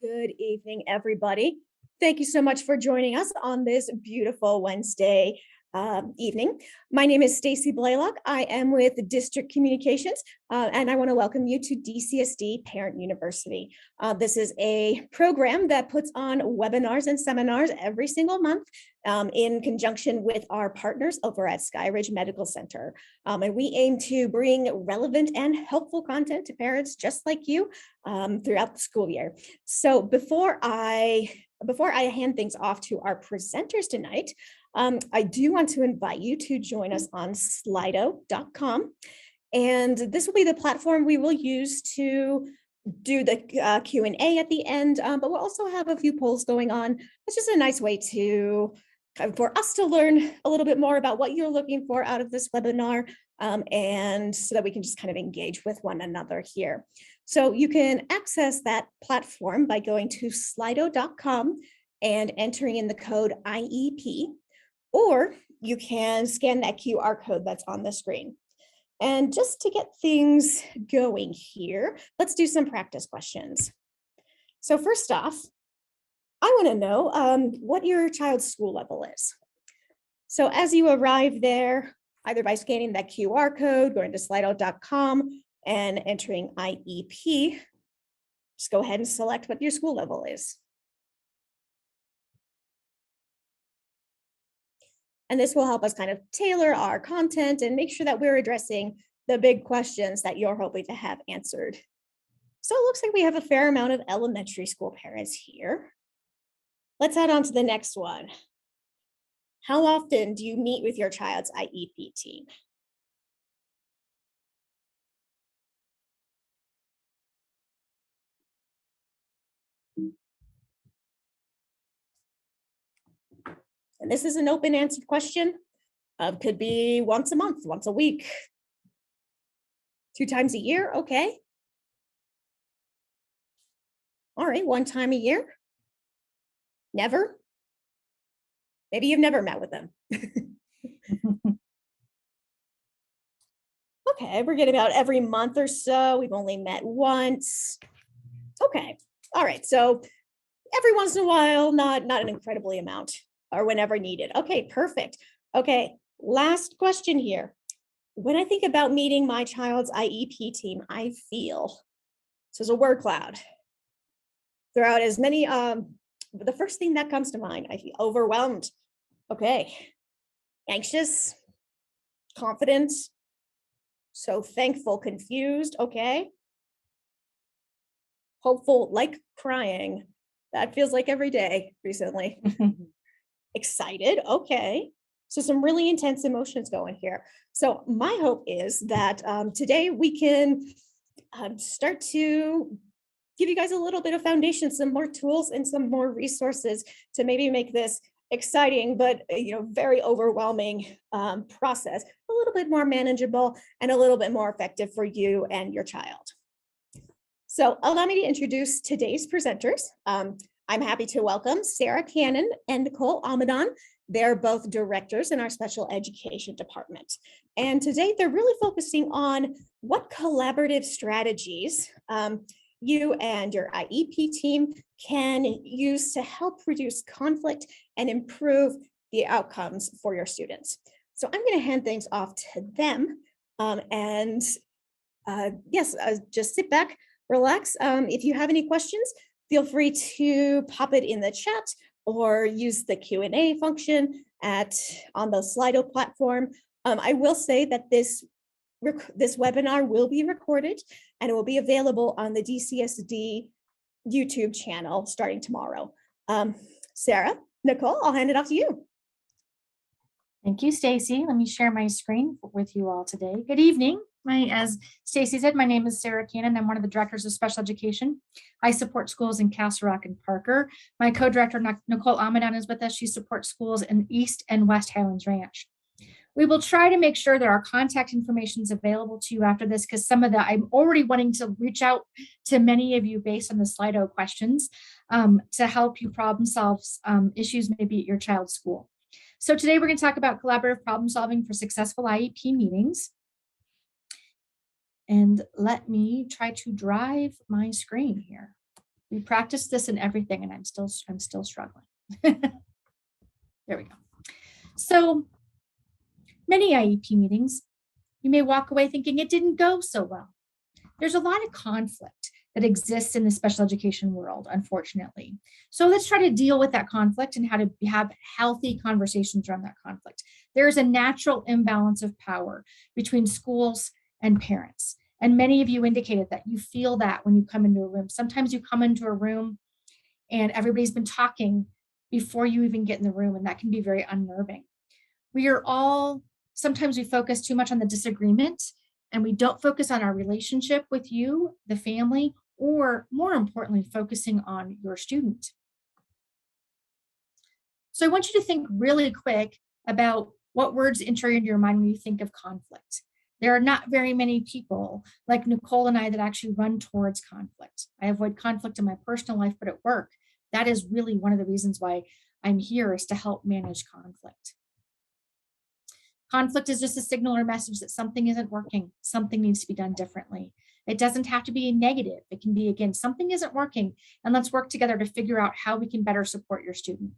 Good evening, everybody. Thank you so much for joining us on this beautiful Wednesday evening. My name is Stacy Blaylock. I am with District Communications, and I want to welcome you to DCSD Parent University. This is a program that puts on webinars and seminars every single month in conjunction with our partners over at Skyridge Medical Center. And we aim to bring relevant and helpful content to parents just like you throughout the school year. So before I hand things off to our presenters tonight, I do want to invite you to join us on slido.com. And this will be the platform we will use to do the Q&A at the end, but we'll also have a few polls going on. It's just a nice way for us to learn a little bit more about what you're looking for out of this webinar, and so that we can just kind of engage with one another here. So you can access that platform by going to slido.com and entering in the code IEP, or you can scan that QR code that's on the screen. And just to get things going here, let's do some practice questions. So first off, I want to know what your child's school level is. So as you arrive there, either by scanning that QR code, going to slido.com and entering IEP, just go ahead and select what your school level is. And this will help us kind of tailor our content and make sure that we're addressing the big questions that you're hoping to have answered. So it looks like we have a fair amount of elementary school parents here. Let's add on to the next one. How often do you meet with your child's IEP team? And this is an open-answered question. Could be once a month, once a week, 2 times a year, okay. All right, 1 time a year? Never? Maybe you've never met with them. Okay, we're getting about every month or so. We've only met once. Okay, all right, so every once in a while, not an incredibly amount, or whenever needed. Okay, perfect. Okay, last question here. When I think about meeting my child's IEP team, I feel, this is a word cloud. Throw out as many, the first thing that comes to mind, I feel overwhelmed. Okay, anxious, confident, so thankful, confused, okay. Hopeful, like crying. That feels like every day recently. Excited, okay. So some really intense emotions going here. So my hope is that today we can start to give you guys a little bit of foundation, some more tools and some more resources to maybe make this exciting, but very overwhelming process a little bit more manageable and a little bit more effective for you and your child. So allow me to introduce today's presenters. I'm happy to welcome Sarah Cannon and Nicole Amidon. They're both directors in our special education department. And today they're really focusing on what collaborative strategies you and your IEP team can use to help reduce conflict and improve the outcomes for your students. So I'm going to hand things off to them. Just sit back, relax. If you have any questions, feel free to pop it in the chat or use the Q&A function on the Slido platform. I will say that this webinar will be recorded and it will be available on the DCSD YouTube channel starting tomorrow. Sarah, Nicole, I'll hand it off to you. Thank you, Stacy. Let me share my screen with you all today. Good evening. As Stacy said, my name is Sarah Cannon. I'm one of the directors of special education. I support schools in Castle Rock and Parker. My co-director, Nicole Amidon, is with us. She supports schools in East and West Highlands Ranch. We will try to make sure that our contact information is available to you after this, because I'm already wanting to reach out to many of you based on the Slido questions to help you problem solve issues maybe at your child's school. So today we're going to talk about collaborative problem solving for successful IEP meetings. And let me try to drive my screen here. We practice this in everything, and I'm still struggling. There we go. So many IEP meetings, you may walk away thinking it didn't go so well. There's a lot of conflict that exists in the special education world, unfortunately. So let's try to deal with that conflict and how to have healthy conversations around that conflict. There is a natural imbalance of power between schools and parents. And many of you indicated that you feel that when you come into a room. Sometimes you come into a room and everybody's been talking before you even get in the room, and that can be very unnerving. Sometimes we focus too much on the disagreement and we don't focus on our relationship with you, the family, or more importantly, focusing on your student. So I want you to think really quick about what words enter into your mind when you think of conflict. There are not very many people like Nicole and I that actually run towards conflict. I avoid conflict in my personal life, but at work, that is really one of the reasons why I'm here, is to help manage conflict. Conflict is just a signal or message that something isn't working, something needs to be done differently. It doesn't have to be negative. It can be, again, something isn't working, and let's work together to figure out how we can better support your student.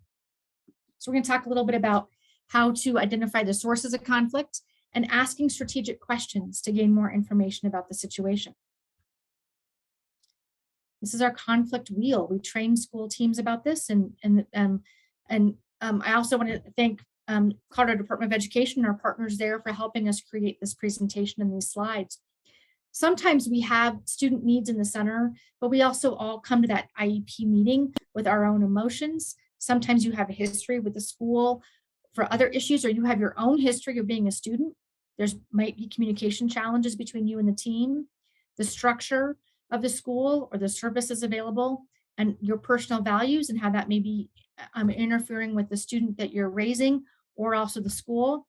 So we're going to talk a little bit about how to identify the sources of conflict and asking strategic questions to gain more information about the situation. This is our conflict wheel. We train school teams about this, and I also want to thank Colorado Department of Education, our partners there, for helping us create this presentation and these slides. Sometimes we have student needs in the center, but we also all come to that IEP meeting with our own emotions. Sometimes you have a history with the school for other issues, or you have your own history of being a student. There's might be communication challenges between you and the team, the structure of the school or the services available, and your personal values and how that may be interfering with the student that you're raising, or also the school.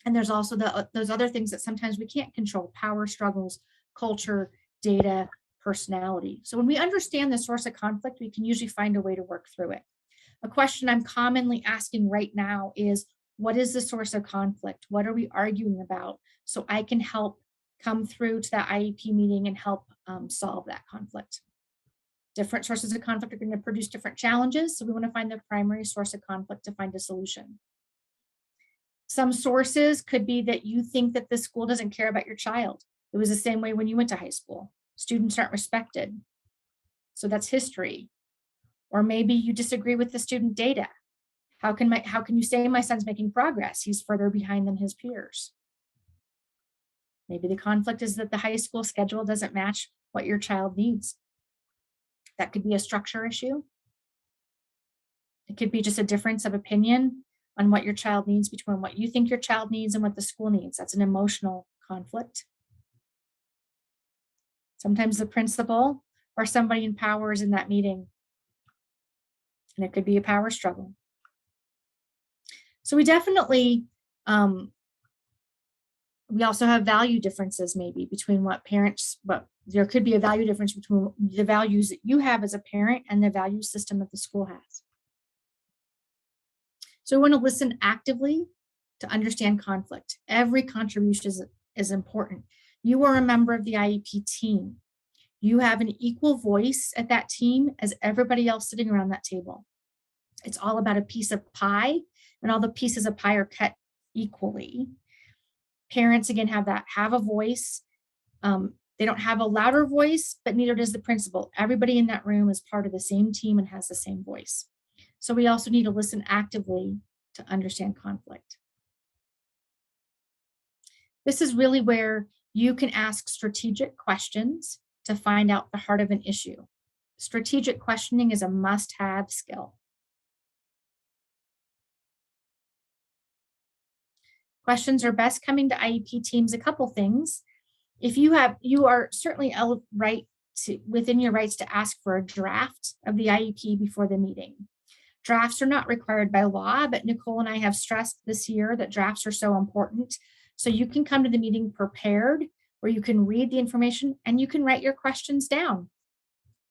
And there's also those other things that sometimes we can't control: power struggles, culture, data, personality. So when we understand the source of conflict, we can usually find a way to work through it. A question I'm commonly asking right now is, what is the source of conflict? What are we arguing about? So I can help come through to that IEP meeting and help solve that conflict. Different sources of conflict are going to produce different challenges. So we want to find the primary source of conflict to find a solution. Some sources could be that you think that the school doesn't care about your child. It was the same way when you went to high school. Students aren't respected. So that's history. Or maybe you disagree with the student data. How can you say my son's making progress? He's further behind than his peers. Maybe the conflict is that the high school schedule doesn't match what your child needs. That could be a structure issue. It could be just a difference of opinion on what your child needs between what you think your child needs and what the school needs. That's an emotional conflict. Sometimes the principal or somebody in power is in that meeting, and it could be a power struggle. So we definitely, we also have value differences maybe between what parents, but there could be a value difference between the values that you have as a parent and the value system that the school has. So we want to listen actively to understand conflict. Every contribution is important. You are a member of the IEP team. You have an equal voice at that team as everybody else sitting around that table. It's all about a piece of pie, and all the pieces of pie are cut equally. Parents, again, have a voice. They don't have a louder voice, but neither does the principal. Everybody in that room is part of the same team and has the same voice. So we also need to listen actively to understand conflict. This is really where you can ask strategic questions to find out the heart of an issue. Strategic questioning is a must-have skill. Questions are best coming to IEP teams. A couple things. If you are certainly within your rights to ask for a draft of the IEP before the meeting. Drafts are not required by law, but Nicole and I have stressed this year that drafts are so important. So you can come to the meeting prepared, where you can read the information and you can write your questions down.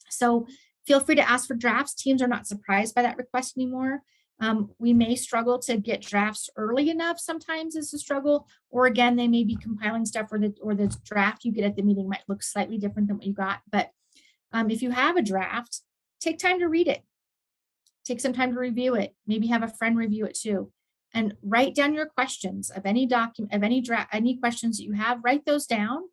So feel free to ask for drafts. Teams are not surprised by that request anymore. We may struggle to get drafts early enough. Sometimes it's a struggle, or again, they may be compiling stuff, or the draft you get at the meeting might look slightly different than what you got. But if you have a draft, take time to read it. Take some time to review it. Maybe have a friend review it too. And write down your questions of any document, of any questions that you have, write those down,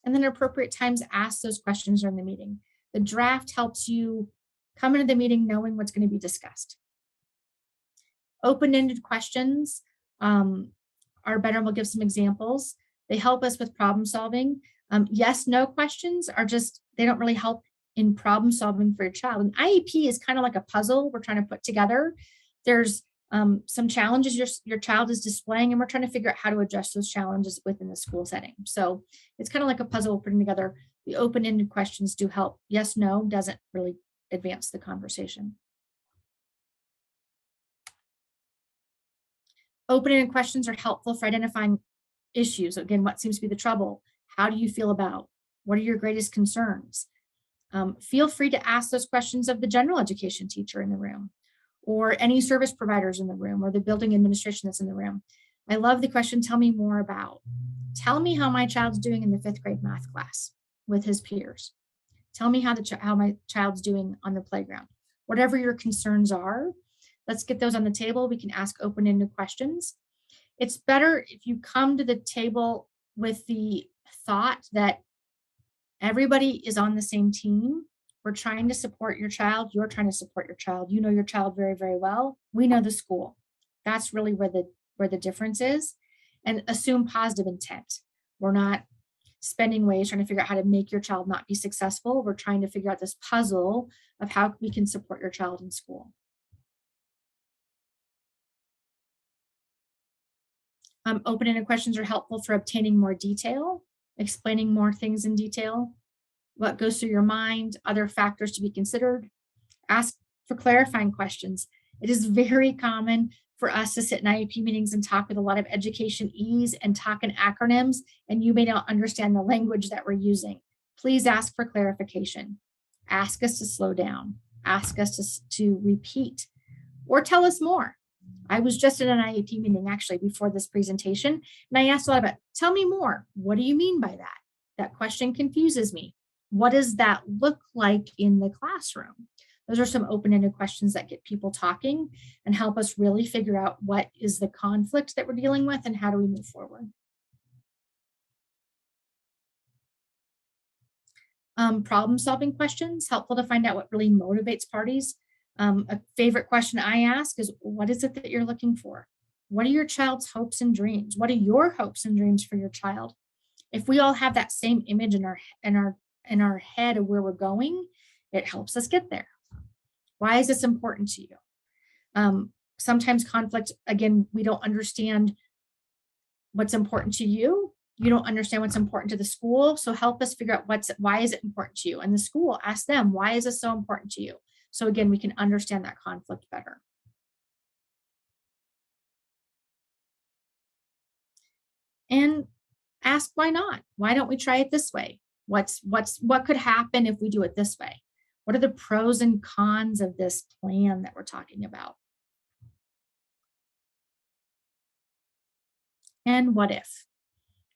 and then at appropriate times ask those questions during the meeting. The draft helps you come into the meeting knowing what's going to be discussed. Open-ended questions are better. We'll give some examples. They help us with problem solving. Yes, no questions are just, they don't really help in problem solving for your child. An IEP is kind of like a puzzle we're trying to put together. There's some challenges your child is displaying, and we're trying to figure out how to address those challenges within the school setting. So it's kind of like a puzzle we're putting together. The open-ended questions do help. Yes, no doesn't really advance the conversation. Open-ended questions are helpful for identifying issues. Again, what seems to be the trouble? How do you feel about? What are your greatest concerns? Feel free to ask those questions of the general education teacher in the room, or any service providers in the room, or the building administration that's in the room. I love the question, tell me more about. Tell me how my child's doing in the 5th grade math class with his peers. Tell me how my child's doing on the playground. Whatever your concerns are, let's get those on the table. We can ask open-ended questions. It's better if you come to the table with the thought that everybody is on the same team. We're trying to support your child. You're trying to support your child. You know your child very, very well. We know the school. That's really where the difference is. And assume positive intent. We're not spending ways trying to figure out how to make your child not be successful. We're trying to figure out this puzzle of how we can support your child in school. Open-ended questions are helpful for obtaining more detail, explaining more things in detail, what goes through your mind, other factors to be considered. Ask for clarifying questions. It is very common for us to sit in IEP meetings and talk with a lot of education ease and talk in acronyms, and you may not understand the language that we're using. Please ask for clarification. Ask us to slow down. Ask us to repeat or tell us more. I was just in an IEP meeting actually before this presentation, and I asked a lot about, tell me more. What do you mean by that? That question confuses me. What does that look like in the classroom? Those are some open-ended questions that get people talking and help us really figure out what is the conflict that we're dealing with and how do we move forward. Problem-solving questions, helpful to find out what really motivates parties. A favorite question I ask is, what is it that you're looking for? What are your child's hopes and dreams? What are your hopes and dreams for your child? If we all have that same image in our head of where we're going, it helps us get there. Why is this important to you? Sometimes conflict, again, we don't understand what's important to you. You don't understand what's important to the school. So help us figure out why is it important to you? And the school, ask them, why is this so important to you? So again, we can understand that conflict better. And ask why not? Why don't we try it this way? What could happen if we do it this way? What are the pros and cons of this plan that we're talking about? And what if?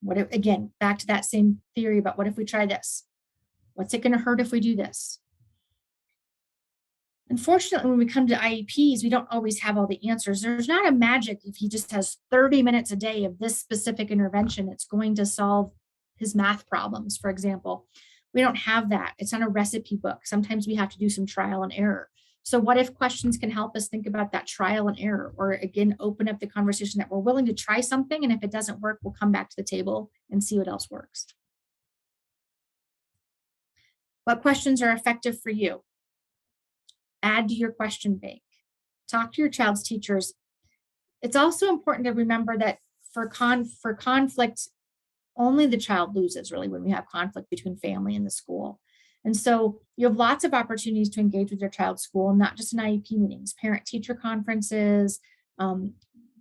What if, again, back to that same theory about what if we try this? What's it going to hurt if we do this? Unfortunately, when we come to IEPs, we don't always have all the answers. There's not a magic if he just has 30 minutes a day of this specific intervention, it's going to solve his math problems, for example. We don't have that. It's not a recipe book. Sometimes we have to do some trial and error. So what if questions can help us think about that trial and error, or again, open up the conversation that we're willing to try something, and if it doesn't work, we'll come back to the table and see what else works. What questions are effective for you? Add to your question bank. Talk to your child's teachers. It's also important to remember that for conflict, only the child loses really when we have conflict between family and the school. And so you have lots of opportunities to engage with your child's school, not just in IEP meetings, parent-teacher conferences,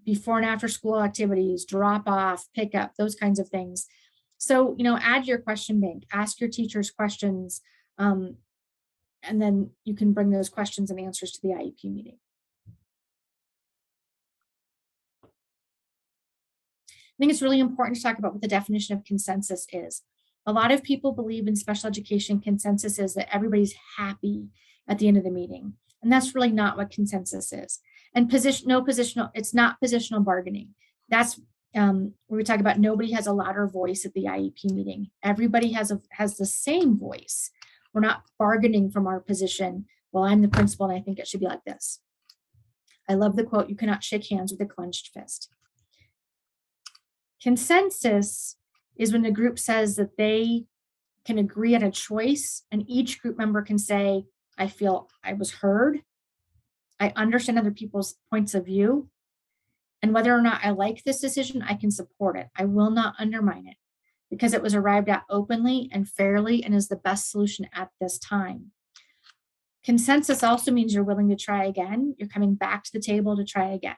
before and after school activities, drop off, pick up, those kinds of things. So, add your question bank, ask your teachers questions, and then you can bring those questions and answers to the IEP meeting. I think it's really important to talk about what the definition of consensus is. A lot of people believe in special education consensus is that everybody's happy at the end of the meeting. And that's really not what consensus is. And it's not positional bargaining. That's where we talk about nobody has a louder voice at the IEP meeting. Everybody has the same voice. We're not bargaining from our position. Well, I'm the principal and I think it should be like this. I love the quote, you cannot shake hands with a clenched fist. Consensus is when the group says that they can agree on a choice and each group member can say, I feel I was heard. I understand other people's points of view. And whether or not I like this decision, I can support it. I will not undermine it because it was arrived at openly and fairly and is the best solution at this time. Consensus also means you're willing to try again. You're coming back to the table to try again.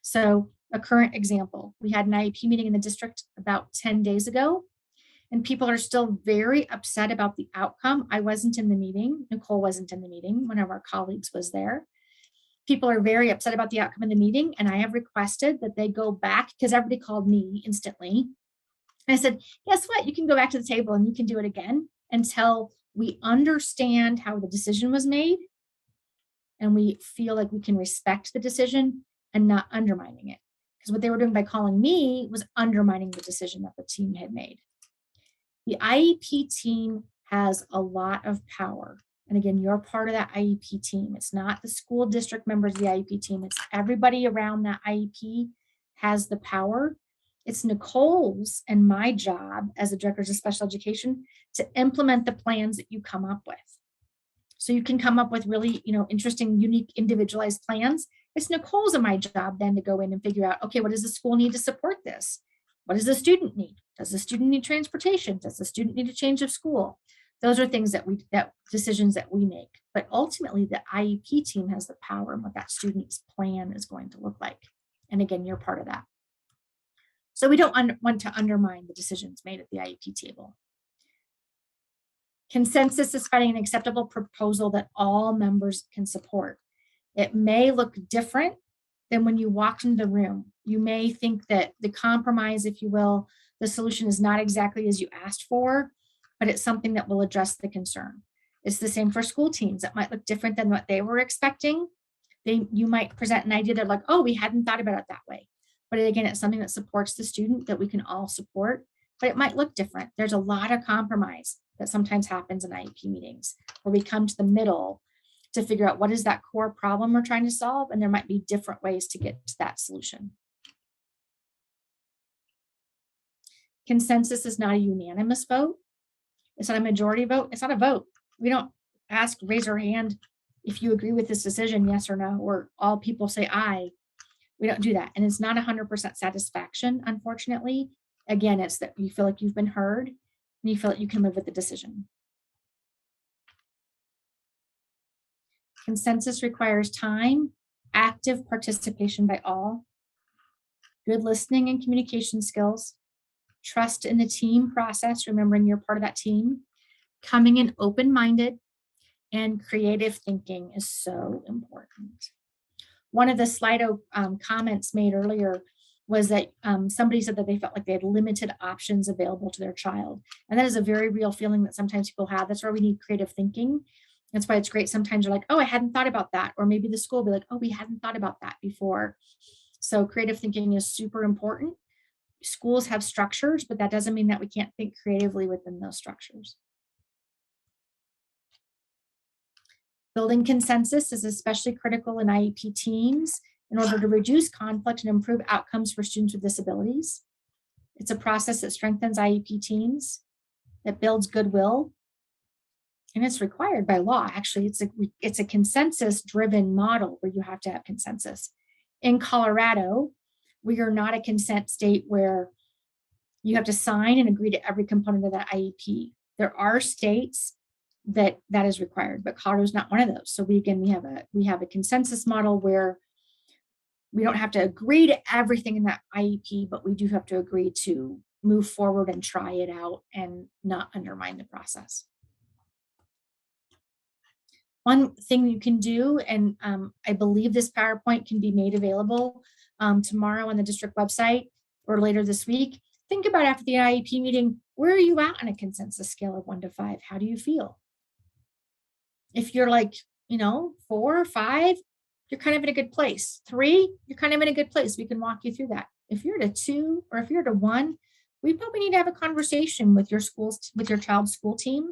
So a current example, we had an IEP meeting in the district about 10 days ago, and people are still very upset about the outcome. I wasn't in the meeting. Nicole wasn't in the meeting. One of our colleagues was there. People are very upset about the outcome of the meeting, and I have requested that they go back because everybody called me instantly. I said, guess what? You can go back to the table and you can do it again until we understand how the decision was made and we feel like we can respect the decision and not undermining it. Because what they were doing by calling me was undermining the decision that the team had made. The IEP team has a lot of power. And again, you're part of that IEP team. It's not the school district members of the IEP team. It's everybody around that IEP has the power. It's Nicole's and my job as the director of special education to implement the plans that you come up with. So you can come up with really, interesting, unique, individualized plans. It's Nicole's and my job then to go in and figure out, okay, what does the school need to support this? What does the student need? Does the student need transportation? Does the student need a change of school? Those are things that decisions that we make. But ultimately, the IEP team has the power and what that student's plan is going to look like. And again, you're part of that. So we don't want to undermine the decisions made at the IEP table. Consensus is finding an acceptable proposal that all members can support. It may look different than when you walked into the room. You may think that the compromise, if you will, the solution is not exactly as you asked for, but it's something that will address the concern. It's the same for school teams. It might look different than what they were expecting. You might present an idea. They're like, oh, we hadn't thought about it that way. But again, it's something that supports the student that we can all support, but it might look different. There's a lot of compromise that sometimes happens in IEP meetings where we come to the middle to figure out what is that core problem we're trying to solve. And there might be different ways to get to that solution. Consensus is not a unanimous vote. It's not a majority vote. It's not a vote. We don't raise our hand if you agree with this decision, yes or no, or all people say aye. We don't do that. And it's not 100% satisfaction, unfortunately. Again, it's that you feel like you've been heard and you feel like you can live with the decision. Consensus requires time, active participation by all, good listening and communication skills, trust in the team process, remembering you're part of that team, coming in open-minded, and creative thinking is so important. One of the Slido comments made earlier was that somebody said that they felt like they had limited options available to their child. And that is a very real feeling that sometimes people have. That's why we need creative thinking. That's why it's great. Sometimes you're like, oh, I hadn't thought about that. Or maybe the school will be like, oh, we hadn't thought about that before. So creative thinking is super important. Schools have structures, but that doesn't mean that we can't think creatively within those structures. Building consensus is especially critical in IEP teams in order to reduce conflict and improve outcomes for students with disabilities. It's a process that strengthens IEP teams, that builds goodwill, and it's required by law. Actually, it's a consensus-driven model where you have to have consensus. In Colorado, we are not a consent state where you have to sign and agree to every component of that IEP. There are states that is required, but Colorado is not one of those. So we have a consensus model where we don't have to agree to everything in that IEP, but we do have to agree to move forward and try it out and not undermine the process. One thing you can do, and I believe this PowerPoint can be made available tomorrow on the district website or later this week. Think about after the IEP meeting, where are you at on a consensus scale of 1 to 5? How do you feel? If you're like, 4 or 5, you're kind of in a good place. 3, you're kind of in a good place. We can walk you through that. If you're at a 2 or if you're at a 1, we probably need to have a conversation with your child's school team.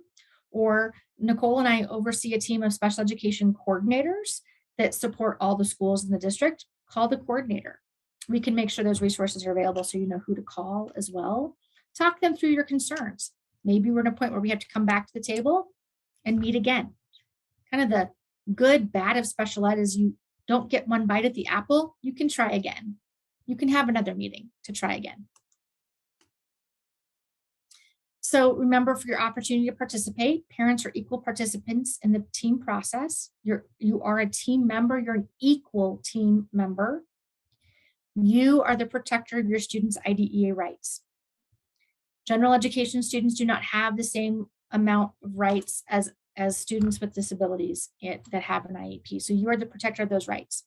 Or Nicole and I oversee a team of special education coordinators that support all the schools in the district. Call the coordinator. We can make sure those resources are available so you know who to call as well. Talk them through your concerns. Maybe we're at a point where we have to come back to the table and meet again. Kind of the good, bad of special ed is you don't get one bite at the apple, you can try again. You can have another meeting to try again. So remember, for your opportunity to participate, parents are equal participants in the team process. You are a team member, you're an equal team member. You are the protector of your students' IDEA rights. General education students do not have the same amount of rights as students with disabilities that have an IEP. So you are the protector of those rights.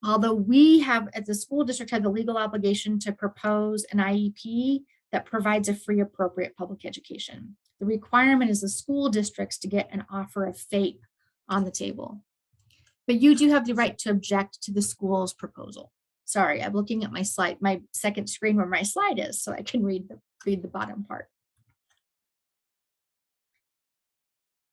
Although we have, as a school district, have the legal obligation to propose an IEP that provides a free, appropriate public education. The requirement is the school districts to get an offer of FAPE on the table. But you do have the right to object to the school's proposal. Sorry, I'm looking at my slide, my second screen where my slide is, so I can read the bottom part.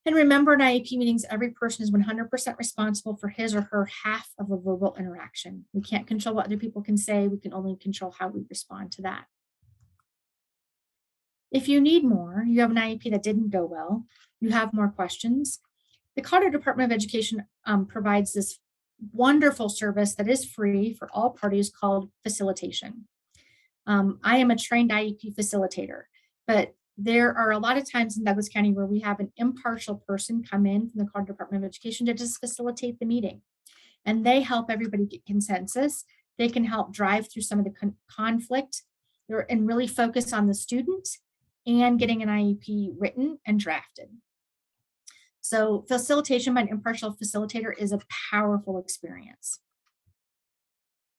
And remember, in IEP meetings, every person is 100% responsible for his or her half of a verbal interaction. We can't control what other people can say. We can only control how we respond to that. If you need more, you have an IEP that didn't go well, you have more questions, the Colorado Department of Education provides this wonderful service that is free for all parties called facilitation. I am a trained IEP facilitator, but there are a lot of times in Douglas County where we have an impartial person come in from the Colorado Department of Education to just facilitate the meeting. And they help everybody get consensus. They can help drive through some of the conflict and really focus on the student and getting an IEP written and drafted. So facilitation by an impartial facilitator is a powerful experience.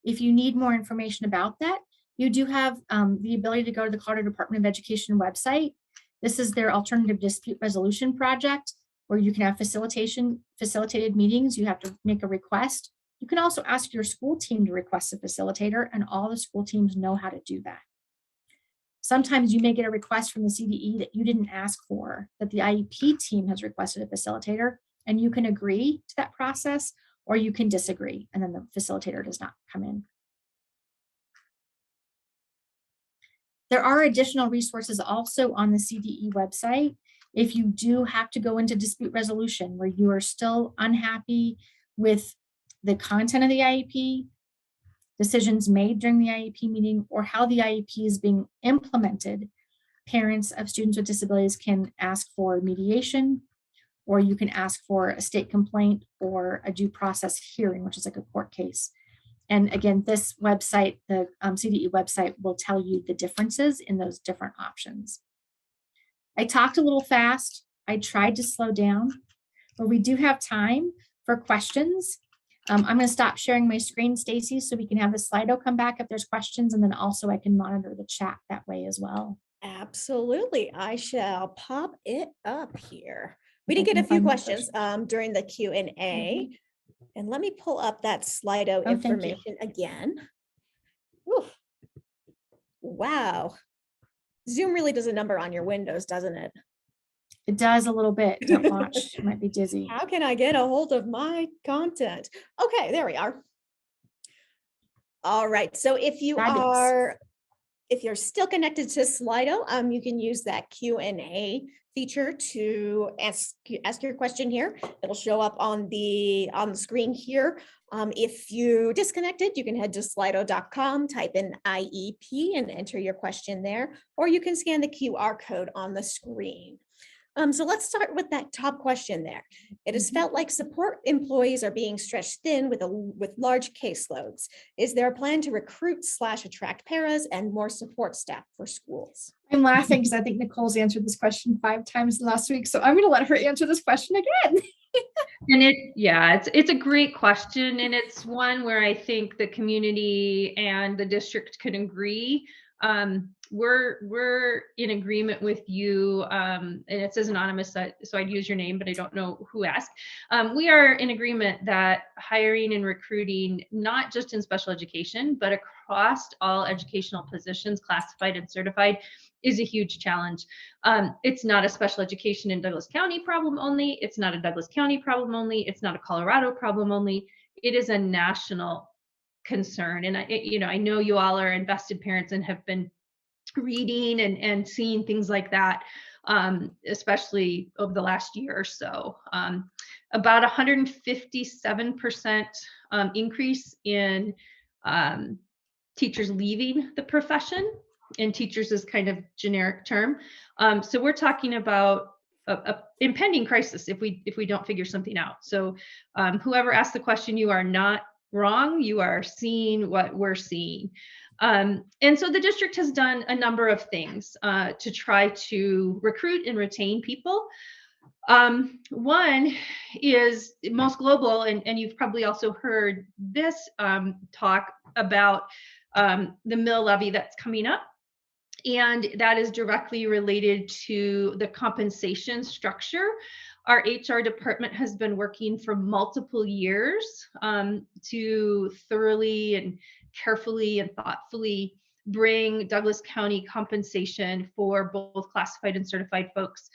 If you need more information about that, you do have the ability to go to the Colorado Department of Education website. This is their alternative dispute resolution project, where you can have facilitated meetings. You have to make a request. You can also ask your school team to request a facilitator, and all the school teams know how to do that. Sometimes you may get a request from the CDE that you didn't ask for, that the IEP team has requested a facilitator, and you can agree to that process, or you can disagree, and then the facilitator does not come in. There are additional resources also on the CDE website. If you do have to go into dispute resolution where you are still unhappy with the content of the IEP, decisions made during the IEP meeting, or how the IEP is being implemented, parents of students with disabilities can ask for mediation, or you can ask for a state complaint or a due process hearing, which is like a court case. And again, this website, the CDE website, will tell you the differences in those different options. I talked a little fast. I tried to slow down, but we do have time for questions. I'm going to stop sharing my screen, Stacy, so we can have the Slido come back if there's questions, and then also I can monitor the chat that way as well. Absolutely. I shall pop it up here. We did get a few questions during the Q&A. And let me pull up that Slido information again. Oof. Wow. Zoom really does a number on your windows, doesn't it? It does a little bit. Don't watch. You might be dizzy. How can I get a hold of my content? Okay, there we are. All right. So if you're still connected to Slido, you can use that Q&A feature to ask your question here. It'll show up on the screen here. If you disconnected, you can head to slido.com, type in IEP and enter your question there, or you can scan the QR code on the screen. So let's start with that top question there. It has felt like support employees are being stretched thin with large caseloads. Is there a plan to recruit/attract paras and more support staff for schools? I'm laughing because I think Nicole's answered this question 5 times last week, so I'm going to let her answer this question again. And it's a great question, and it's one where I think the community and the district could agree. we're in agreement with you, and it says anonymous, so I'd use your name, but I don't know who asked. We are in agreement that hiring and recruiting, not just in special education, but across all educational positions, classified and certified, is a huge challenge. It's not a special education in Douglas County problem only. It's not a Douglas County problem only. It's not a Colorado problem only. It is a national concern. And I know you all are invested parents and have been reading and seeing things like that, especially over the last year or so. About 157% increase in teachers leaving the profession, and teachers is kind of generic term. So we're talking about a impending crisis if we don't figure something out. So whoever asked the question, you are not wrong. You are seeing what we're seeing. And so the district has done a number of things to try to recruit and retain people. One is most global, and you've probably also heard this talk about the mill levy that's coming up. And that is directly related to the compensation structure. Our HR department has been working for multiple years to thoroughly and carefully and thoughtfully bring Douglas County compensation for both classified and certified folks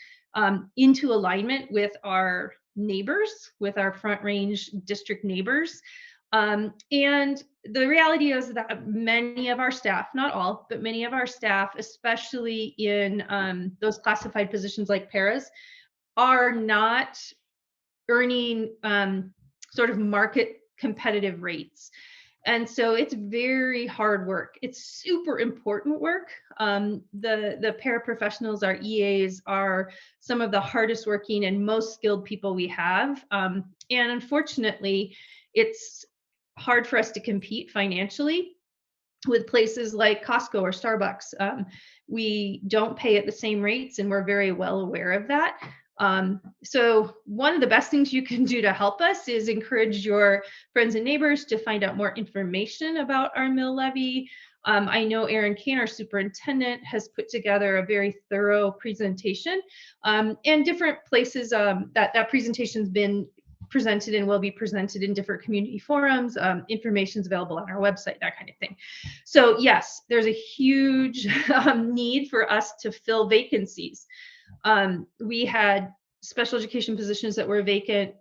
into alignment with our neighbors, with our Front Range district neighbors. And the reality is that many of our staff, not all, but many of our staff, especially in those classified positions like paras, are not earning sort of market competitive rates. And so it's very hard work. It's super important work. The paraprofessionals, our EAs, are some of the hardest working and most skilled people we have. And unfortunately, it's hard for us to compete financially with places like Costco or Starbucks. We don't pay at the same rates, and we're very well aware of that. So one of the best things you can do to help us is encourage your friends and neighbors to find out more information about our mill levy. I know Erin Kane, our superintendent, has put together a very thorough presentation, and different places that presentation's been presented and will be presented in different community forums. Information's available on our website, that kind of thing. So yes, there's a huge need for us to fill vacancies. We had special education positions that were vacant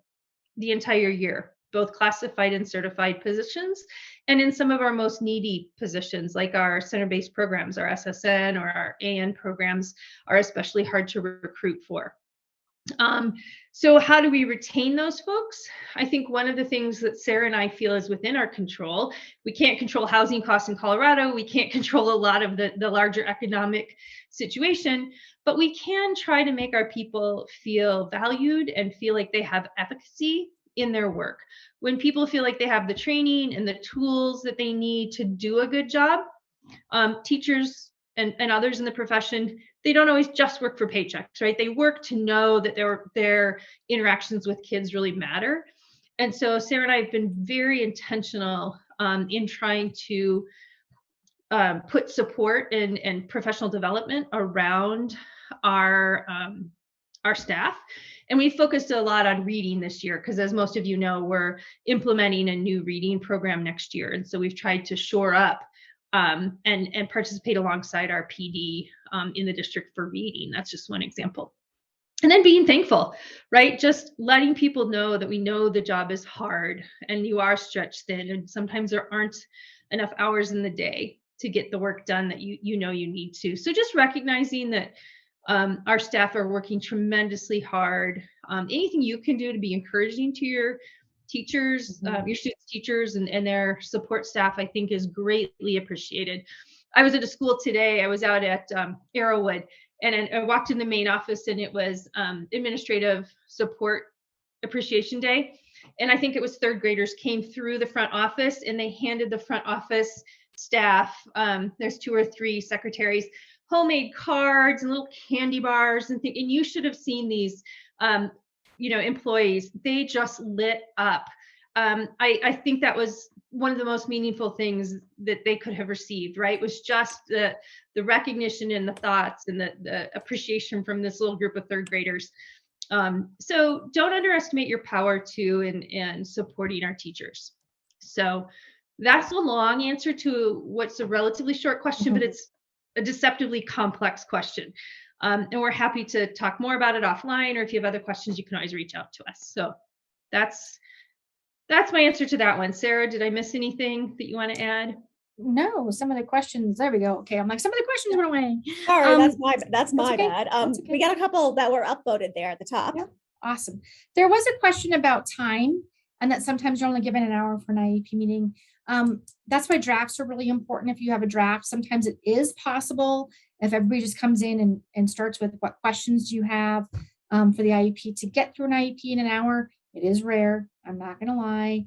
the entire year, both classified and certified positions. And in some of our most needy positions, like our center-based programs, our SSN or our AN programs, are especially hard to recruit for. So how do we retain those folks? I think one of the things that Sarah and I feel is within our control. We can't control housing costs in Colorado. We can't control a lot of the larger economic situation, but we can try to make our people feel valued and feel like they have efficacy in their work. When people feel like they have the training and the tools that they need to do a good job, teachers and others in the profession, they don't always just work for paychecks, right? They work to know that their interactions with kids really matter. And so Sarah and I have been very intentional in trying to put support and professional development around our staff. And we focused a lot on reading this year because, as most of you know, we're implementing a new reading program next year. And so we've tried to shore up and participate alongside our PD in the district for reading. That's just one example. And then being thankful, right? Just letting people know that we know the job is hard and you are stretched thin, and sometimes there aren't enough hours in the day to get the work done that you know you need to. So just recognizing that our staff are working tremendously hard. Anything you can do to be encouraging to your teachers, your students' teachers and their support staff, I think is greatly appreciated. I was at a school today. I was out at Arrowwood, and I walked in the main office, and it was Administrative Support Appreciation Day. And I think it was third graders came through the front office, and they handed the front office staff, there's 2 or 3 secretaries, homemade cards and little candy bars and things. And you should have seen these employees. They just lit up. I think that was one of the most meaningful things that they could have received, right? Was just the recognition and the thoughts and the appreciation from this little group of third graders. So don't underestimate your power too in supporting our teachers. So that's a long answer to what's a relatively short question, but it's a deceptively complex question. And we're happy to talk more about it offline, or if you have other questions, you can always reach out to us. So that's my answer to that one. Sarah, did I miss anything that you want to add? No, some of the questions, there we go. Okay, I'm like, some of the questions went away. Sorry, that's my okay. bad. That's okay. We got a couple that were upvoted there at the top. Yeah. Awesome. There was a question about time, and that sometimes you're only given an hour for an IEP meeting. That's why drafts are really important. If you have a draft, sometimes it is possible if everybody just comes in and starts with what questions do you have for the IEP to get through an IEP in an hour. It is rare. I'm not going to lie.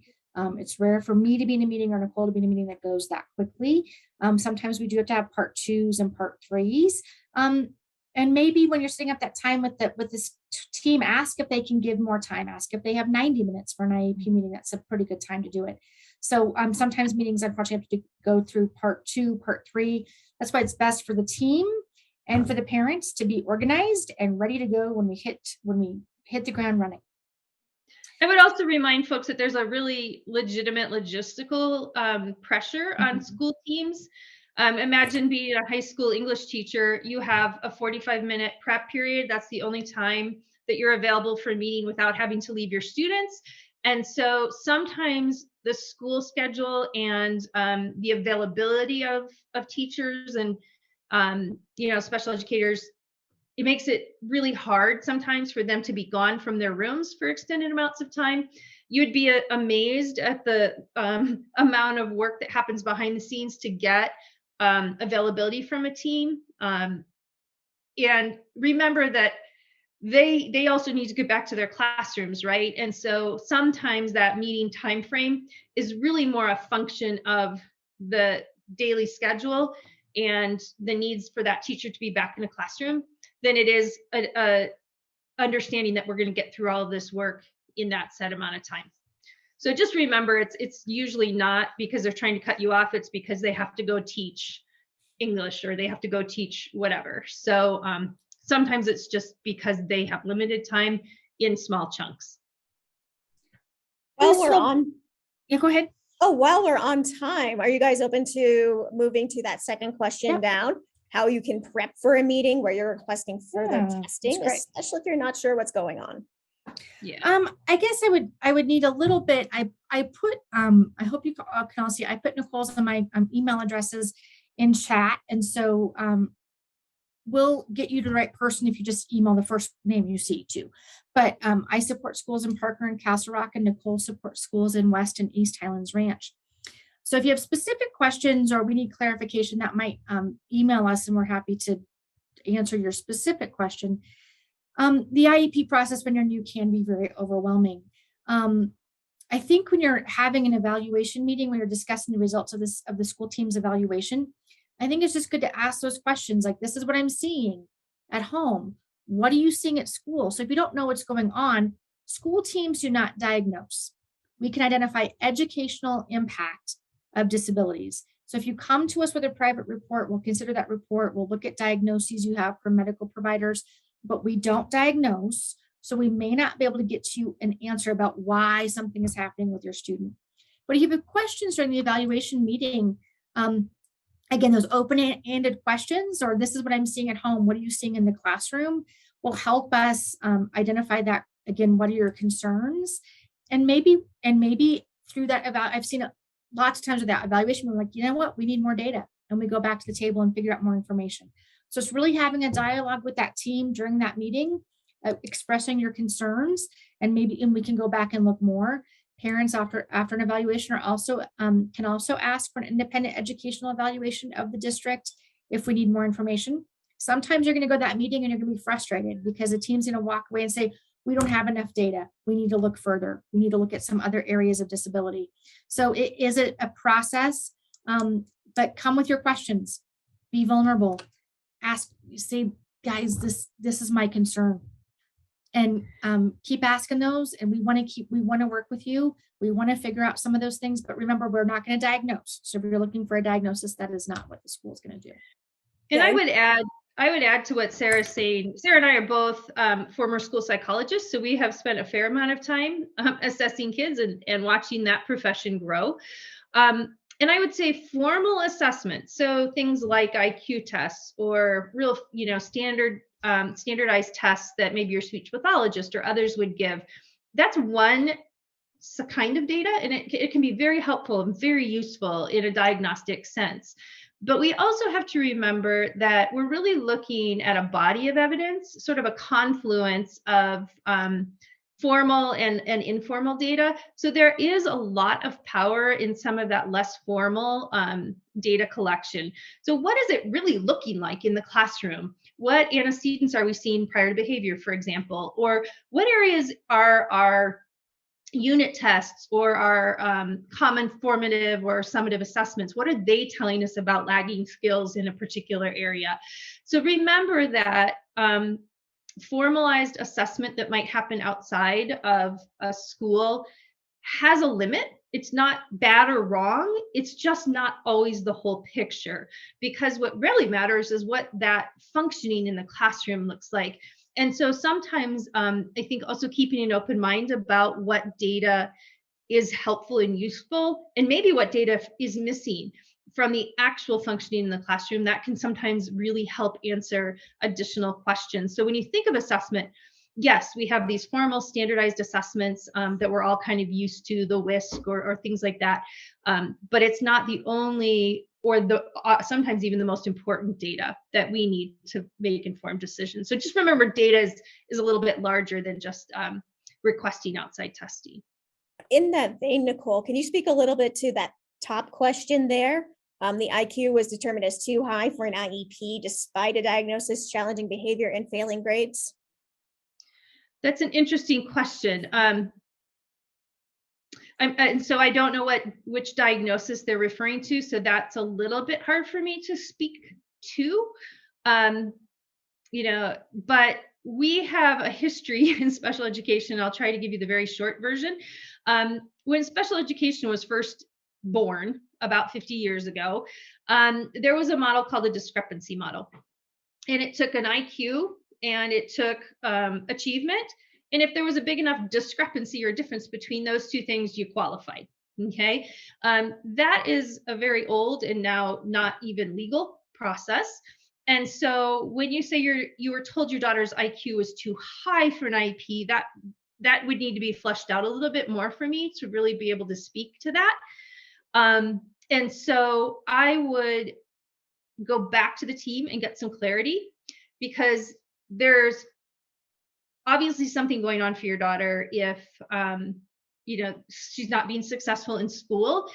It's rare for me to be in a meeting or Nicole to be in a meeting that goes that quickly. Sometimes we do have to have part 2s and part 3s. And maybe when you're setting up that time with this team, ask if they can give more time. Ask if they have 90 minutes for an IEP meeting. That's a pretty good time to do it. So sometimes meetings, unfortunately, have to go through part 2, part 3. That's why it's best for the team and for the parents to be organized and ready to go when we hit the ground running. I would also remind folks that there's a really legitimate logistical pressure on school teams. Imagine being a high school English teacher. You have a 45-minute prep period. That's the only time that you're available for a meeting without having to leave your students. And so sometimes the school schedule and the availability of teachers and special educators, it makes it really hard sometimes for them to be gone from their rooms for extended amounts of time. You'd be amazed at the amount of work that happens behind the scenes to get availability from a team. And remember that they also need to get back to their classrooms, right? And so sometimes that meeting time frame is really more a function of the daily schedule and the needs for that teacher to be back in a classroom than it is a understanding that we're going to get through all of this work in that set amount of time. So just remember, it's usually not because they're trying to cut you off. It's because they have to go teach English or they have to go teach whatever. So sometimes it's just because they have limited time in small chunks. Well, we're on. Yeah, go ahead. Oh, while we're on time, are you guys open to moving to that second question down? How you can prep for a meeting where you're requesting further testing, especially if you're not sure what's going on. Yeah. I guess I would need a little bit. I put I hope you can all see. I put Nicole's and my email addresses in chat, and so we'll get you to the right person if you just email the first name you see too. But I support schools in Parker and Castle Rock, and Nicole supports schools in West and East Highlands Ranch. So if you have specific questions or we need clarification, that might email us and we're happy to answer your specific question. The IEP process when you're new can be very overwhelming. I think when you're having an evaluation meeting, when you're discussing the results of the school team's evaluation, I think it's just good to ask those questions like, this is what I'm seeing at home. What are you seeing at school? So if you don't know what's going on, school teams do not diagnose. We can identify educational impact of disabilities. So if you come to us with a private report, we'll consider that report. We'll look at diagnoses you have from medical providers, but we don't diagnose. So we may not be able to get you an answer about why something is happening with your student. But if you have questions during the evaluation meeting, again, those open-ended questions, or this is what I'm seeing at home, what are you seeing in the classroom, will help us identify that, again, what are your concerns? And maybe through that, I've seen lots of times with that evaluation, we're like, you know what, we need more data. And we go back to the table and figure out more information. So it's really having a dialogue with that team during that meeting, expressing your concerns, and we can go back and look more. Parents after an evaluation are also can also ask for an independent educational evaluation of the district if we need more information. Sometimes you're going to go to that meeting and you're going to be frustrated because the team's going to walk away and say, we don't have enough data. We need to look further. We need to look at some other areas of disability. So it is a process, but come with your questions. Be vulnerable. Ask, say, guys, this is my concern. and keep asking those. And we want to work with you. We want to figure out some of those things, but remember, we're not going to diagnose. So if you're looking for a diagnosis, that is not what the school is going to do. And Yeah. I would add to what Sarah's saying. Sarah and I are both former school psychologists, so we have spent a fair amount of time assessing kids and watching that profession grow. And I would say formal assessment, so things like IQ tests or real, standardized tests that maybe your speech pathologist or others would give. That's one kind of data, and it can be very helpful and very useful in a diagnostic sense. But we also have to remember that we're really looking at a body of evidence, sort of a confluence of formal and informal data. So there is a lot of power in some of that less formal data collection. So what is it really looking like in the classroom? What antecedents are we seeing prior to behavior, for example? Or what areas are our unit tests or our common formative or summative assessments, what are they telling us about lagging skills in a particular area? So remember that formalized assessment that might happen outside of a school has a limit. It's not bad or wrong. It's just not always the whole picture, because what really matters is what that functioning in the classroom looks like. And so sometimes I think also keeping an open mind about what data is helpful and useful, and maybe what data is missing from the actual functioning in the classroom, that can sometimes really help answer additional questions. So when you think of assessment, yes, we have these formal standardized assessments that we're all kind of used to, the WISC or things like that. But it's not the only or the sometimes even the most important data that we need to make informed decisions. So just remember, data is a little bit larger than just requesting outside testing. In that vein, Nicole, can you speak a little bit to that top question there? The IQ was determined as too high for an IEP despite a diagnosis, challenging behavior, and failing grades. That's an interesting question. And so I don't know which diagnosis they're referring to, so that's a little bit hard for me to speak to. But we have a history in special education. I'll try to give you the very short version. When special education was first born about 50 years ago, there was a model called the discrepancy model. And it took an IQ and it took achievement. And if there was a big enough discrepancy or difference between those two things, you qualified. Okay. That is a very old and now not even legal process. And so when you say you were told your daughter's IQ was too high for an IEP, that would need to be fleshed out a little bit more for me to really be able to speak to that. And so I would go back to the team and get some clarity, because there's obviously something going on for your daughter if she's not being successful in school.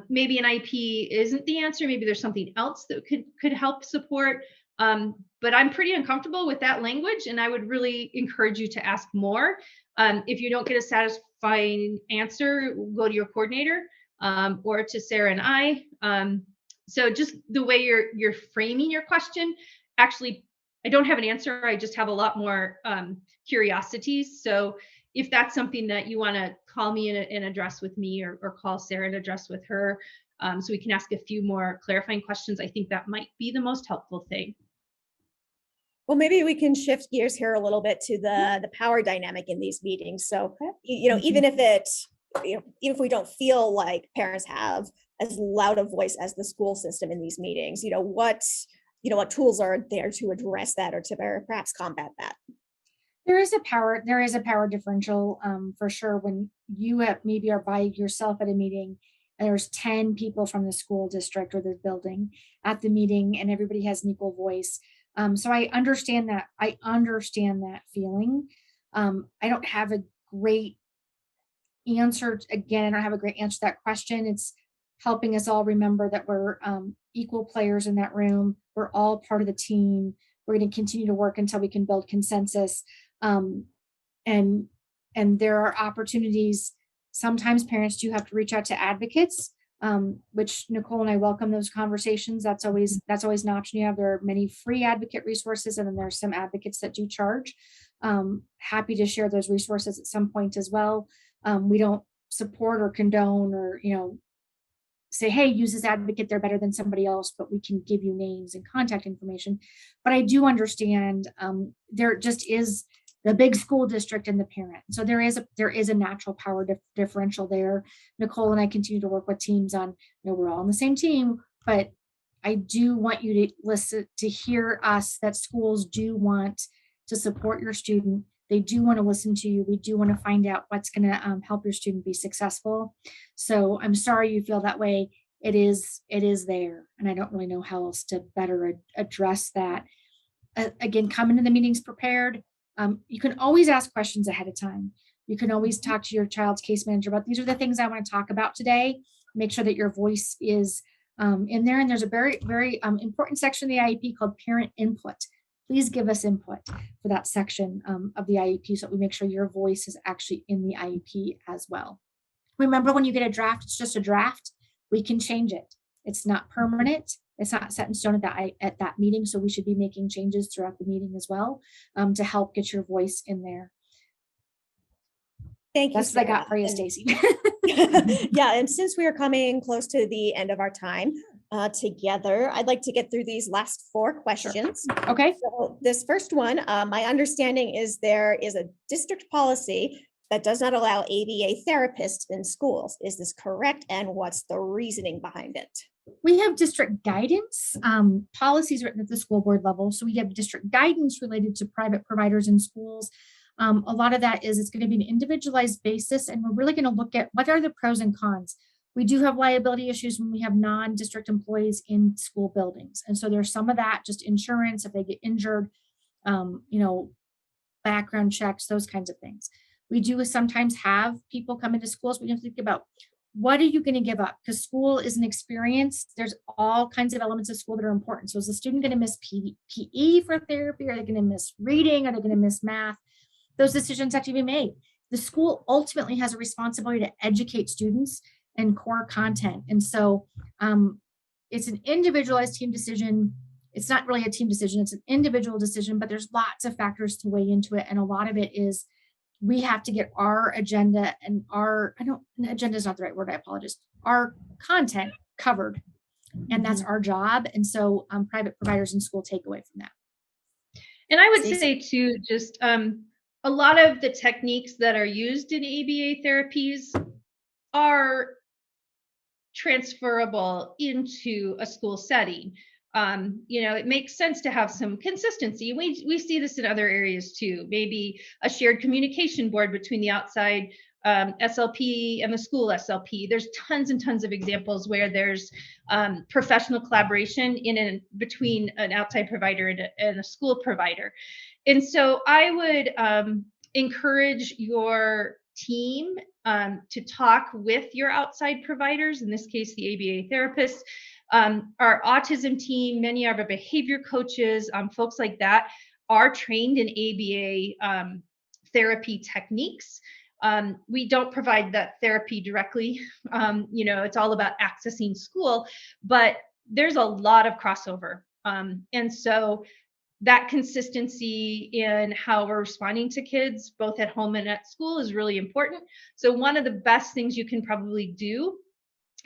Maybe an IEP isn't the answer. Maybe there's something else that could help support. But I'm pretty uncomfortable with that language, and I would really encourage you to ask more. If you don't get a satisfying answer, go to your coordinator or to Sarah and I. So just the way you're framing your question, actually, I don't have an answer. I just have a lot more curiosities. So if that's something that you want to call me and address with me, or call Sarah and address with her, so we can ask a few more clarifying questions, I think that might be the most helpful thing. Well, maybe we can shift gears here a little bit to the power dynamic in these meetings. So, even if we don't feel like parents have as loud a voice as the school system in these meetings, what tools are there to address that or to perhaps combat that? There is a power differential for sure. When you maybe are by yourself at a meeting and there's 10 people from the school district or the building at the meeting and everybody has an equal voice. So I understand that. I understand that feeling. I don't have a great answer. Again, I don't have a great answer to that question. It's helping us all remember that we're equal players in that room. We're all part of the team. We're going to continue to work until we can build consensus. And there are opportunities. Sometimes parents do have to reach out to advocates which Nicole and I welcome those conversations. That's always an option you have. There are many free advocate resources, and then there's some advocates that do charge. Happy to share those resources at some point as well. We don't support or condone or, say, hey, use this advocate, they're better than somebody else, but we can give you names and contact information. But I do understand there just is the big school district and the parent. So there is a natural power differential there. Nicole and I continue to work with teams on, we're all on the same team, but I do want you to listen to hear us that schools do want to support your student. They do want to listen to you. We do want to find out what's going to help your student be successful. So I'm sorry you feel that way. It is there. And I don't really know how else to better address that. Again, come into the meetings prepared. You can always ask questions ahead of time. You can always talk to your child's case manager about, these are the things I want to talk about today. Make sure that your voice is in there. And there's a very, very important section of the IEP called parent input. Please give us input for that section of the IEP so that we make sure your voice is actually in the IEP as well. Remember, when you get a draft, it's just a draft. We can change it. It's not permanent. It's not set in stone at that meeting. So we should be making changes throughout the meeting as well to help get your voice in there. Thank you. That's what I got for you, Stacy. Yeah, and since we are coming close to the end of our time together, I'd like to get through these last 4 questions. Sure. Okay. So this first one, my understanding is there is a district policy that does not allow ABA therapists in schools. Is this correct? And what's the reasoning behind it? We have district guidance, policies written at the school board level. So we have district guidance related to private providers in schools. A lot of that is, it's going to be an individualized basis, and we're really going to look at what are the pros and cons. We do have liability issues when we have non-district employees in school buildings. And so there's some of that, just insurance, if they get injured, background checks, those kinds of things. We do sometimes have people come into schools. We have to think about, what are you going to give up? Because school is an experience. There's all kinds of elements of school that are important. So is the student going to miss PE for therapy? Are they going to miss reading? Are they going to miss math? Those decisions have to be made. The school ultimately has a responsibility to educate students and core content. And so it's an individualized team decision. It's not really a team decision. It's an individual decision, but there's lots of factors to weigh into it. And a lot of it is, we have to get our agenda and agenda is not the right word, I apologize, our content covered. And that's our job. And so private providers in school take away from that. And I would say too, just a lot of the techniques that are used in ABA therapies are transferable into a school setting. It makes sense to have some consistency. We see this in other areas too. Maybe a shared communication board between the outside SLP and the school SLP. There's tons and tons of examples where there's professional collaboration between an outside provider and a school provider. And so I would encourage your team to talk with your outside providers, in this case, the ABA therapists. Our autism team, many of our behavior coaches, folks like that are trained in ABA therapy techniques. We don't provide that therapy directly. It's all about accessing school, but there's a lot of crossover. And so that consistency in how we're responding to kids, both at home and at school, is really important. So one of the best things you can probably do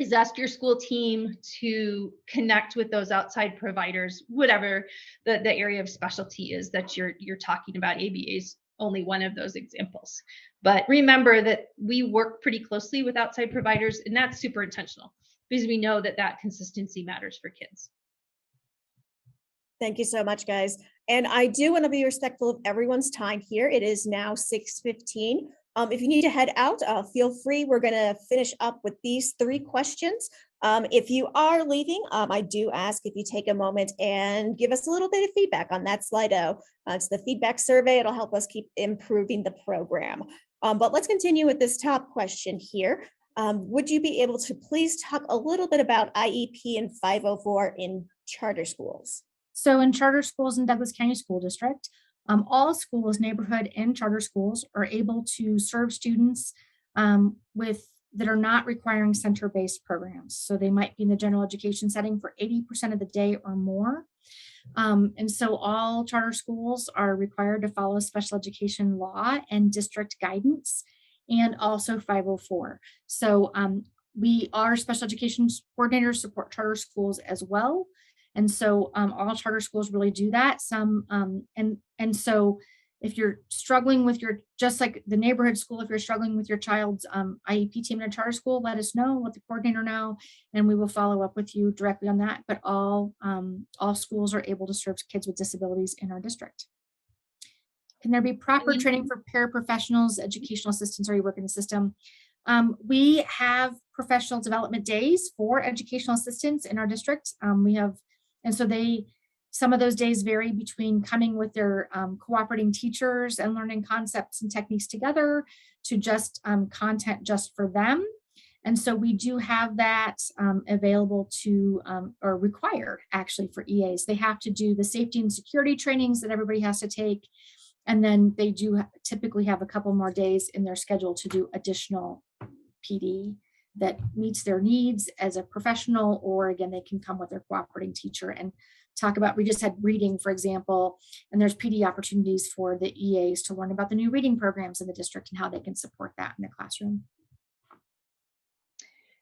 is ask your school team to connect with those outside providers, whatever the area of specialty is that you're talking about. ABA is only one of those examples. But remember that we work pretty closely with outside providers, and that's super intentional because we know that consistency matters for kids. Thank you so much, guys. And I do want to be respectful of everyone's time here. It is now 6:15. If you need to head out, feel free. We're going to finish up with these 3 questions. If you are leaving, I do ask if you take a moment and give us a little bit of feedback on that Slido. It's the feedback survey. It'll help us keep improving the program. But let's continue with this top question here. Would you be able to please talk a little bit about IEP and 504 in charter schools? So in charter schools in Douglas County School District, all schools, neighborhood and charter schools, are able to serve students with that are not requiring center-based programs. So they might be in the general education setting for 80% of the day or more. And so all charter schools are required to follow special education law and district guidance, and also 504. So our special education coordinators support charter schools as well. And so all charter schools really do that. And so if you're struggling with just like the neighborhood school, if you're struggling with your child's IEP team in a charter school, let us know, let the coordinator know, and we will follow up with you directly on that. But all schools are able to serve kids with disabilities in our district. Can there be proper training for paraprofessionals, educational assistants, or you work in the system? We have professional development days for educational assistants in our district. Some of those days vary between coming with their cooperating teachers and learning concepts and techniques together to just content just for them. And so we do have that available to, or required actually for EAs. They have to do the safety and security trainings that everybody has to take. And then they do typically have a couple more days in their schedule to do additional PD that meets their needs as a professional, or again, they can come with their cooperating teacher and talk about, we just had reading, for example, and there's PD opportunities for the EAs to learn about the new reading programs in the district and how they can support that in the classroom.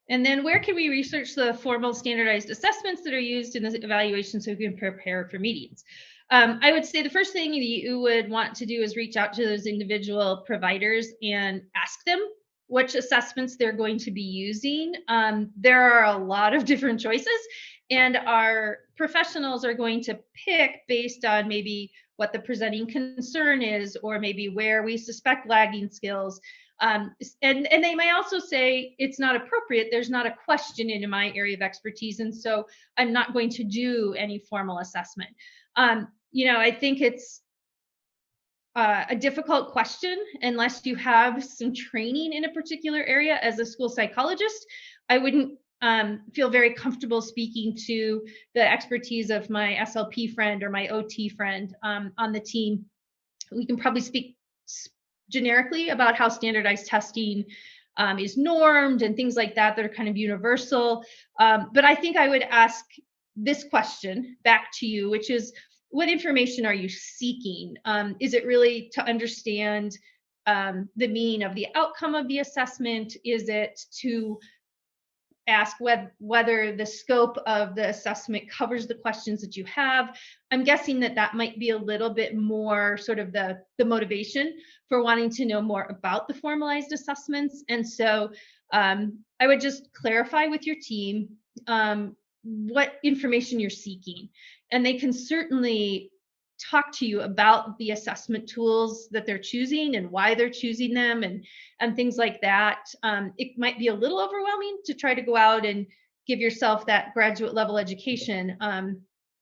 And then where can we research the formal standardized assessments that are used in this evaluation so we can prepare for meetings? I would say the first thing that you would want to do is reach out to those individual providers and ask them which assessments they're going to be using. There are a lot of different choices, and our professionals are going to pick based on maybe what the presenting concern is, or maybe where we suspect lagging skills. And they may also say it's not appropriate. There's not a question in my area of expertise, and so I'm not going to do any formal assessment. I think it's a difficult question unless you have some training in a particular area. As a school psychologist, I wouldn't feel very comfortable speaking to the expertise of my SLP friend or my OT friend on the team. We can probably speak generically about how standardized testing is normed and things like that are kind of universal. But I think I would ask this question back to you, which is, what information are you seeking? Is it really to understand the meaning of the outcome of the assessment? Is it to ask whether the scope of the assessment covers the questions that you have? I'm guessing that might be a little bit more sort of the motivation for wanting to know more about the formalized assessments. And so I would just clarify with your team what information you're seeking. And they can certainly talk to you about the assessment tools that they're choosing and why they're choosing them and things like that. It might be a little overwhelming to try to go out and give yourself that graduate level education,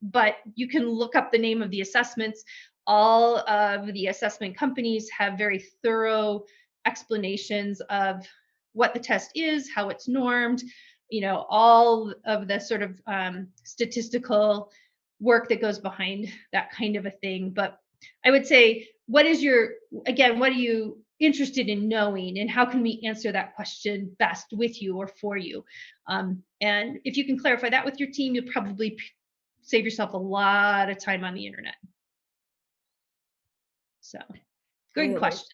but you can look up the name of the assessments. All of the assessment companies have very thorough explanations of what the test is, how it's normed, all of the sort of statistical work that goes behind that kind of a thing. But I would say, what are you interested in knowing, and how can we answer that question best with you or for you? And if you can clarify that with your team, you'll probably save yourself a lot of time on the internet. So, good question.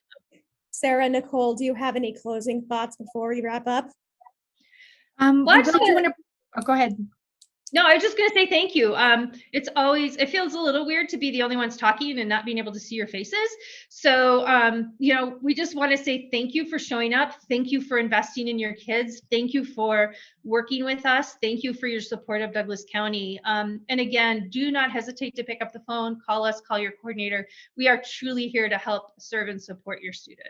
Sarah, Nicole, do you have any closing thoughts before we wrap up? Go ahead. No, I was just going to say thank you. It feels a little weird to be the only ones talking and not being able to see your faces. So, we just want to say thank you for showing up. Thank you for investing in your kids. Thank you for working with us. Thank you for your support of Douglas County. And again, do not hesitate to pick up the phone, call us, call your coordinator. We are truly here to help serve and support your student.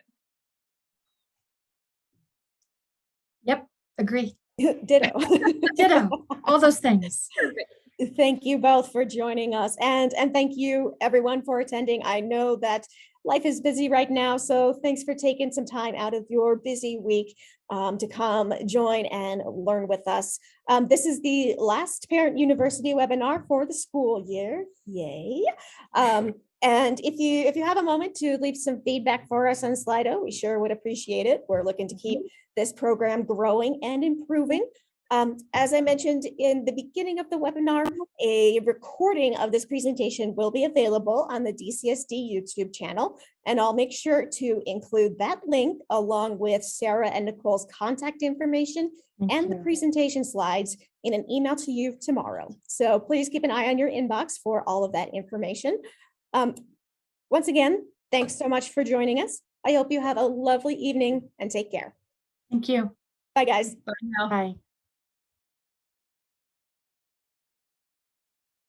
Yep, agree. Ditto. Ditto. All those things. Thank you both for joining us, and thank you everyone for attending. I know that life is busy right now, so thanks for taking some time out of your busy week to come join and learn with us. This is the last Parent University webinar for the school year. Yay. And if you have a moment to leave some feedback for us on Slido, we sure would appreciate it. We're looking to keep this program growing and improving. As I mentioned in the beginning of the webinar, a recording of this presentation will be available on the DCSD YouTube channel, and I'll make sure to include that link along with Sarah and Nicole's contact information and the presentation slides in an email to you tomorrow. So please keep an eye on your inbox for all of that information. Once again, thanks so much for joining us. I hope you have a lovely evening and take care. Thank you. Bye, guys. Bye now. Bye.